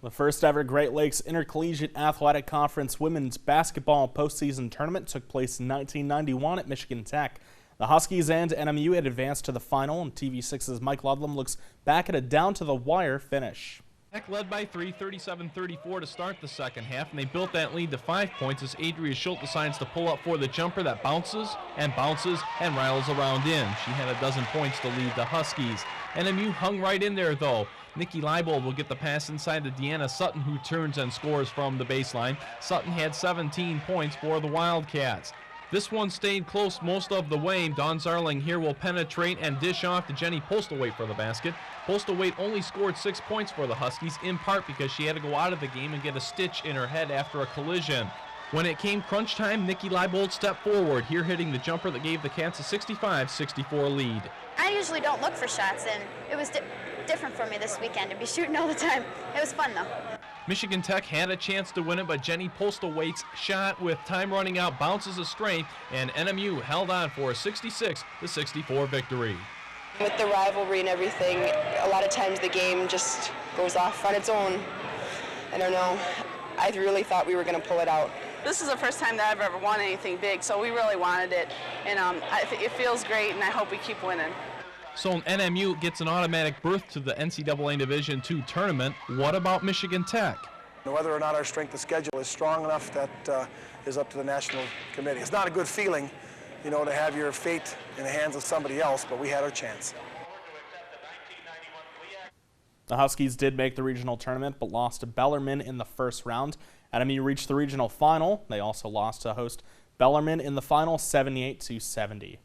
The first ever Great Lakes Intercollegiate Athletic Conference women's basketball postseason tournament took place in 1991 at Michigan Tech. The Huskies and NMU had advanced to the final, and TV6's Mike Ludlam looks back at a down-to-the-wire finish. Tech led by 3, 37-34 to start the second half, and they built that lead to 5 points as Adria Schultz decides to pull up for the jumper that bounces and rattles around in. She had a dozen points to lead the Huskies. NMU hung right in there, though. Nikki Leibold will get the pass inside to Deanna Sutton, who turns and scores from the baseline. Sutton had 17 points for the Wildcats. This one stayed close most of the way. Dawn Zarling here will penetrate and dish off to Jenny Postlethwaite for the basket. Postlethwaite only scored 6 points for the Huskies, in part because she had to go out of the game and get a stitch in her head after a collision. When it came crunch time, Nikki Leibold stepped forward, here hitting the jumper that gave the Cats a 65-64 lead. I usually don't look for shots, and it was different for me this weekend to be shooting all the time. It was fun, though. Michigan Tech had a chance to win it, but Jenny Postlethwaite's shot with time running out bounces astray, and NMU held on for a 66-64 victory. With the rivalry and everything, a lot of times the game just goes off on its own. I don't know. I really thought we were going to pull it out. This is the first time that I've ever won anything big, so we really wanted it, and it feels great, and I hope we keep winning. So NMU gets an automatic berth to the NCAA Division II tournament. What about Michigan Tech? Whether or not our strength of schedule is strong enough, that is up to the national committee. It's not a good feeling, you know, to have your fate in the hands of somebody else, but we had our chance. The Huskies did make the regional tournament, but lost to Bellarmine in the first round. NMU reached the regional final. They also lost to host Bellarmine in the final 78-70.